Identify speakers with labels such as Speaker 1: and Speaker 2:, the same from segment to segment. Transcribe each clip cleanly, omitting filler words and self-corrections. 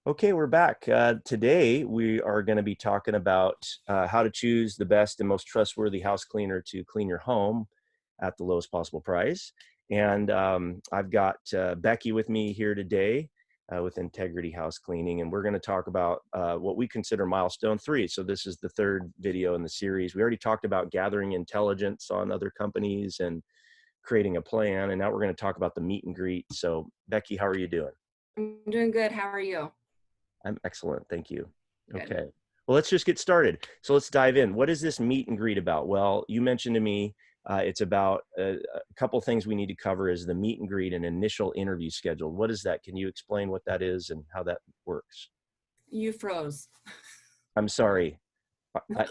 Speaker 1: Okay, we're back. Today, we are going to be talking about how to choose the best and most trustworthy house cleaner to clean your home at the lowest possible price. And I've got Becky with me here today with Integrity House Cleaning, and we're going to talk about what we consider milestone 3. So this is the third video in the series. We already talked about gathering intelligence on other companies and creating a plan, and now we're going to talk about the meet and greet. So Becky, how are you doing?
Speaker 2: I'm doing good. How are you?
Speaker 1: I'm excellent. Thank you.
Speaker 2: Good.
Speaker 1: Okay. Well, let's just get started. So let's dive in. What is this meet and greet about? Well, you mentioned to me it's about a couple things we need to cover is the meet and greet and initial interview scheduled. What is that? Can you explain what that is and how that works?
Speaker 2: You froze.
Speaker 1: I'm sorry.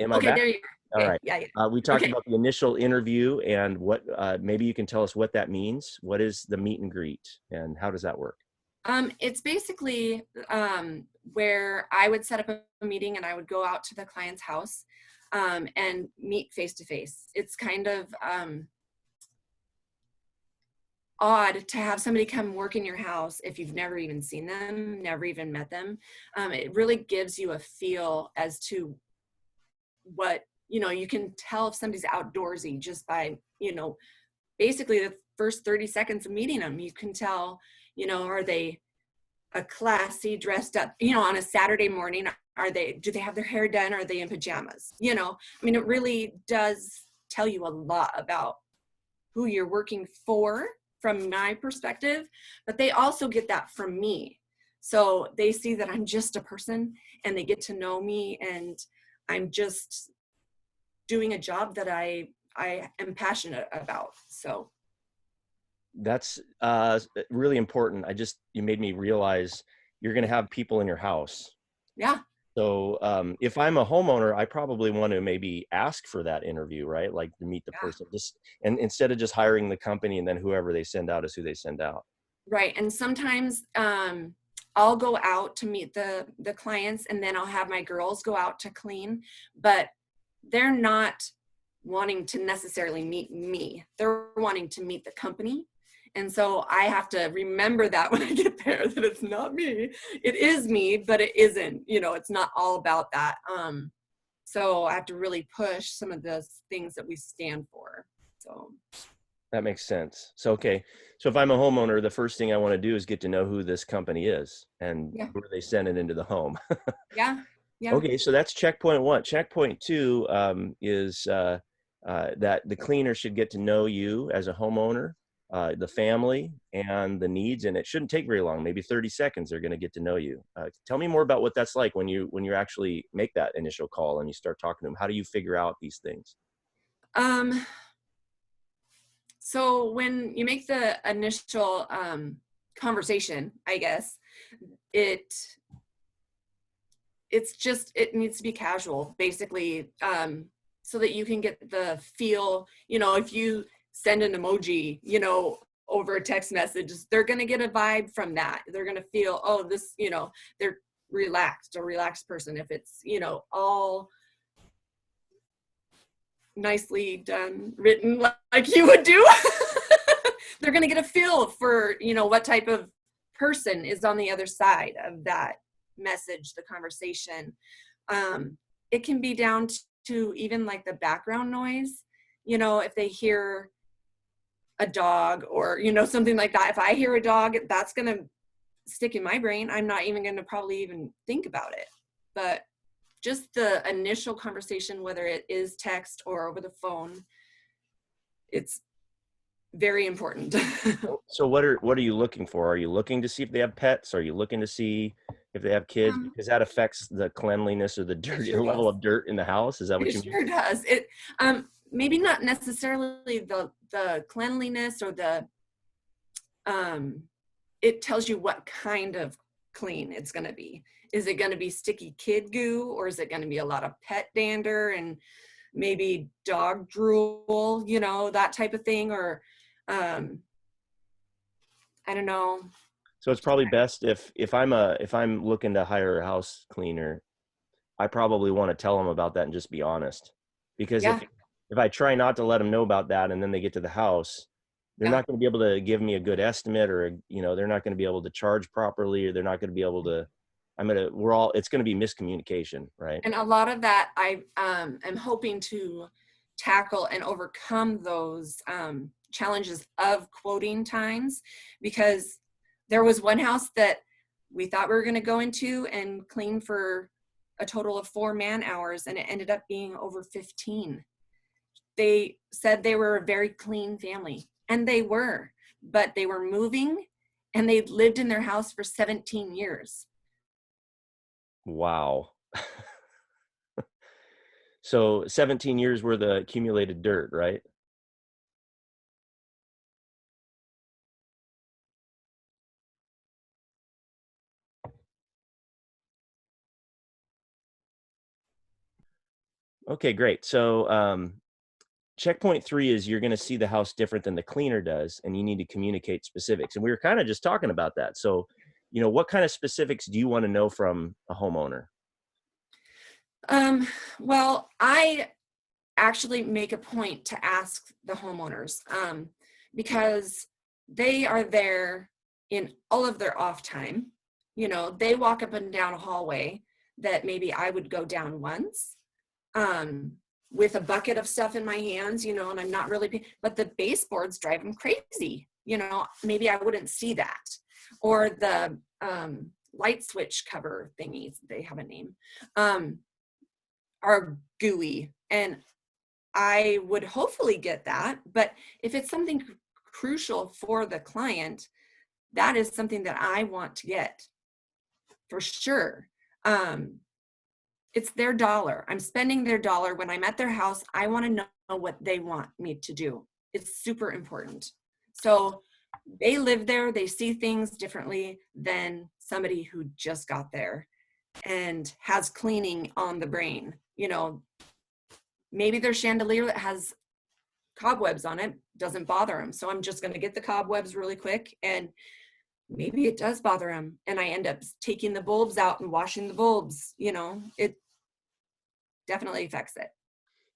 Speaker 1: Am I
Speaker 2: Okay,
Speaker 1: back?
Speaker 2: there you are.
Speaker 1: All
Speaker 2: Okay,
Speaker 1: right.
Speaker 2: yeah, yeah.
Speaker 1: We talked
Speaker 2: Okay.
Speaker 1: about the initial interview and what maybe you can tell us what that means. What is the meet and greet and how does that work?
Speaker 2: It's basically where I would set up a meeting and I would go out to the client's house and meet face to face. It's kind of odd to have somebody come work in your house if you've never even seen them, never even met them. It really gives you a feel as to what, you can tell if somebody's outdoorsy just by, basically the first 30 seconds of meeting them. You can tell, are they a classy dressed up, on a Saturday morning? Do they have their hair done? Are they in pajamas? It really does tell you a lot about who you're working for from my perspective, but they also get that from me. So they see that I'm just a person and they get to know me and I'm just doing a job that I am passionate about. So
Speaker 1: That's really important. You made me realize you're going to have people in your house.
Speaker 2: yeah.
Speaker 1: So if I'm a homeowner, I probably want to maybe ask for that interview, right? Like to meet the
Speaker 2: Yeah.
Speaker 1: person, just and instead of just hiring the company and then whoever they send out is who they send out.
Speaker 2: Right. And sometimes I'll go out to meet the clients and then I'll have my girls go out to clean, but they're not wanting to necessarily meet me. They're wanting to meet the company. And so I have to remember that when I get there, that it's not me. It is me, but it isn't, it's not all about that. So I have to really push some of the things that we stand for. So
Speaker 1: That makes sense. So okay, so if I'm a homeowner, the first thing I want to do is get to know who this company is and
Speaker 2: yeah,
Speaker 1: who are they sending into the home.
Speaker 2: yeah, yeah.
Speaker 1: Okay, so that's checkpoint 1. Checkpoint 2 is that the cleaner should get to know you as a homeowner, the family, and the needs, and it shouldn't take very long. Maybe 30 seconds. They're going to get to know you. Tell me more about what that's like when you actually make that initial call and you start talking to them. How do you figure out these things?
Speaker 2: Um, so when you make the initial conversation, I guess it it needs to be casual, basically, so that you can get the feel. If you send an emoji, over a text message, they're going to get a vibe from that. They're going to feel, oh, this, they're relaxed, a relaxed person. If it's, all nicely done, written like you would do, they're going to get a feel for, what type of person is on the other side of that message, the conversation. It can be down to even like the background noise, if they hear a dog or, something like that. If I hear a dog, that's going to stick in my brain. I'm not even going to probably even think about it. But just the initial conversation, whether it is text or over the phone, it's very important.
Speaker 1: So what are you looking for? Are you looking to see if they have pets? Are you looking to see if they have kids? Because that affects the cleanliness or the
Speaker 2: It
Speaker 1: dirty
Speaker 2: sure
Speaker 1: the level
Speaker 2: does.
Speaker 1: of dirt in the house. Is that
Speaker 2: It
Speaker 1: what you mean?
Speaker 2: sure does. It maybe not necessarily the cleanliness or the it tells you what kind of clean it's going to be. Is it going to be sticky kid goo, or is it going to be a lot of pet dander and maybe dog drool, that type of thing? Or I don't know.
Speaker 1: So it's probably best if I'm looking to hire a house cleaner, I probably want to tell them about that and just be honest. Because if
Speaker 2: Yeah,
Speaker 1: if I try not to let them know about that and then they get to the house, they're
Speaker 2: yeah,
Speaker 1: not going to be able to give me a good estimate or they're not going to be able to charge properly or they're not going to be able to it's gonna be miscommunication, right?
Speaker 2: And a lot of that I am hoping to tackle and overcome those challenges of quoting times, because there was one house that we thought we were going to go into and clean for a total of 4 man hours, and it ended up being over 15. They said they were a very clean family, and they were, but they were moving and they'd lived in their house for 17 years.
Speaker 1: Wow. So 17 years worth of accumulated dirt, right? Okay, great. So checkpoint 3 is you're going to see the house different than the cleaner does, and you need to communicate specifics. And we were kind of just talking about that. So, what kind of specifics do you want to know from a homeowner?
Speaker 2: Um, well, I actually make a point to ask the homeowners, because they are there in all of their off time. They walk up and down a hallway that maybe I would go down once, um, with a bucket of stuff in my hands, and I'm not really, but the baseboards drive them crazy. Maybe I wouldn't see that. Or the light switch cover thingies, they have a name, are gooey. And I would hopefully get that. But if it's something crucial for the client, that is something that I want to get for sure. Um, it's their dollar. I'm spending their dollar. When I'm at their house, I want to know what they want me to do. It's super important. So they live there, they see things differently than somebody who just got there and has cleaning on the brain. Maybe their chandelier that has cobwebs on it doesn't bother them. So I'm just going to get the cobwebs really quick, and maybe it does bother them. And I end up taking the bulbs out and washing the bulbs. It definitely affects it.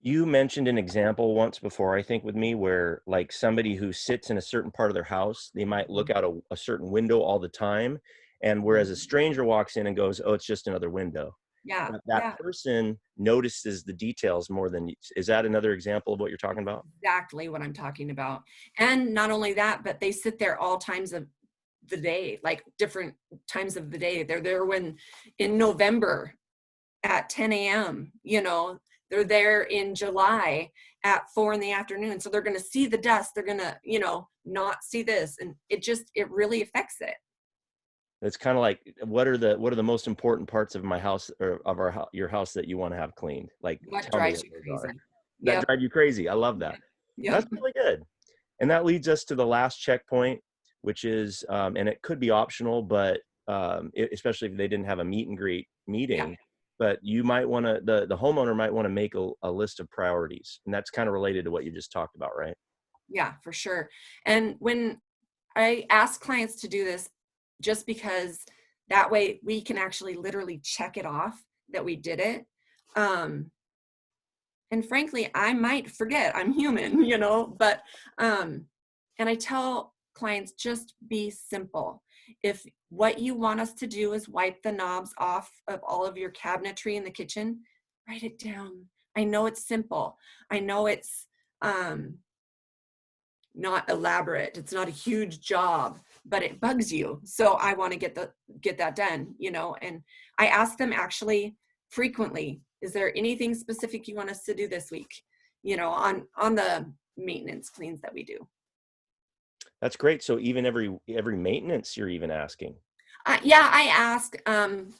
Speaker 1: You mentioned an example once before, I think, with me, where like somebody who sits in a certain part of their house, they might look out a certain window all the time. And whereas a stranger walks in and goes, "Oh, it's just another window."
Speaker 2: Yeah,
Speaker 1: But that
Speaker 2: yeah,
Speaker 1: person notices the details more than, is that another example of what you're talking about?
Speaker 2: exactly what I'm talking about. And not only that, but they sit there all times of the day, like different times of the day. They're there when in November at 10 a.m. They're there in July at 4 in the afternoon. So they're going to see the dust. They're going to, not see this. And it really affects it.
Speaker 1: It's kind of like, what are the most important parts of my house, or of your house, that you want to have cleaned? Like,
Speaker 2: What
Speaker 1: tell me
Speaker 2: drives
Speaker 1: what
Speaker 2: you
Speaker 1: those are.
Speaker 2: crazy?
Speaker 1: That
Speaker 2: Yep.
Speaker 1: drive you crazy. I love that.
Speaker 2: Yep.
Speaker 1: That's really good. And that leads us to the last checkpoint, which is, and it could be optional, but especially if they didn't have a meet and greet
Speaker 2: Yeah.
Speaker 1: meeting, but you might want to, the homeowner might want to make a list of priorities. And that's kind of related to what you just talked about, right?
Speaker 2: Yeah, for sure. And when I ask clients to do this, just because that way we can actually literally check it off that we did it. Um, and frankly, I might forget. I'm human, but and I tell clients, just be simple. If what you want us to do is wipe the knobs off of all of your cabinetry in the kitchen, write it down. I know it's simple. I know it's um not elaborate. It's not a huge job, but it bugs you. So I want to get that done, and I ask them actually frequently, is there anything specific you want us to do this week? On the maintenance cleans that we do.
Speaker 1: That's great. So even every maintenance, you're even asking.
Speaker 2: Yeah, I ask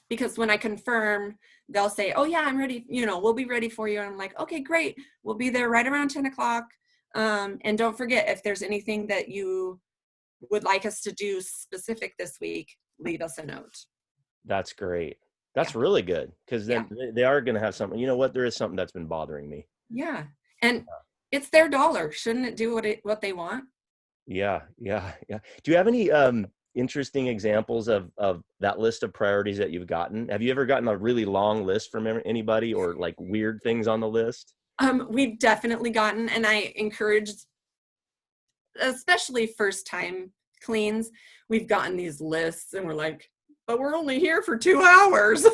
Speaker 2: because when I confirm, they'll say, "Oh yeah, I'm ready. We'll be ready for you." And I'm like, "Okay, great. We'll be there right around 10 o'clock." And don't forget, if there's anything that you would like us to do specific this week, leave us a note.
Speaker 1: That's great.
Speaker 2: Yeah.
Speaker 1: That's really good, because
Speaker 2: Yeah.
Speaker 1: then they are going to have something. You know what? There is something that's been bothering me.
Speaker 2: Yeah. And it's their dollar. Shouldn't it do what they want?
Speaker 1: Yeah, yeah, yeah. Do you have any interesting examples of that list of priorities that you've gotten? Have you ever gotten a really long list from anybody, or like weird things on the list?
Speaker 2: We've definitely gotten, and I encourage, especially first time cleans, we've gotten these lists and we're like, but we're only here for 2 hours. I'm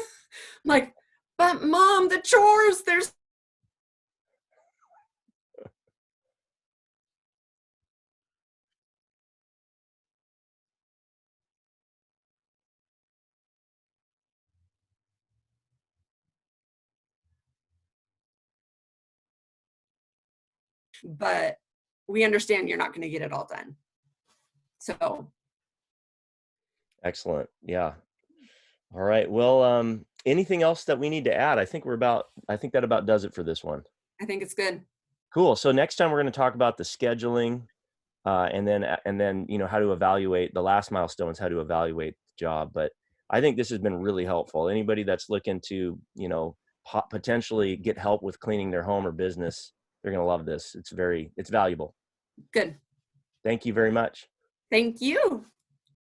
Speaker 2: like, but mom, the chores, there's, but we understand you're not going to get it all done. So
Speaker 1: Excellent. Yeah. All right. Well, anything else that we need to add? I think that about does it for this one.
Speaker 2: I think it's good.
Speaker 1: Cool. So next time we're going to talk about the scheduling, and then how to evaluate the last milestone is how to evaluate the job. But I think this has been really helpful. Anybody that's looking to potentially get help with cleaning their home or business, they're going to love this. It's valuable.
Speaker 2: Good.
Speaker 1: Thank you very much.
Speaker 2: Thank you.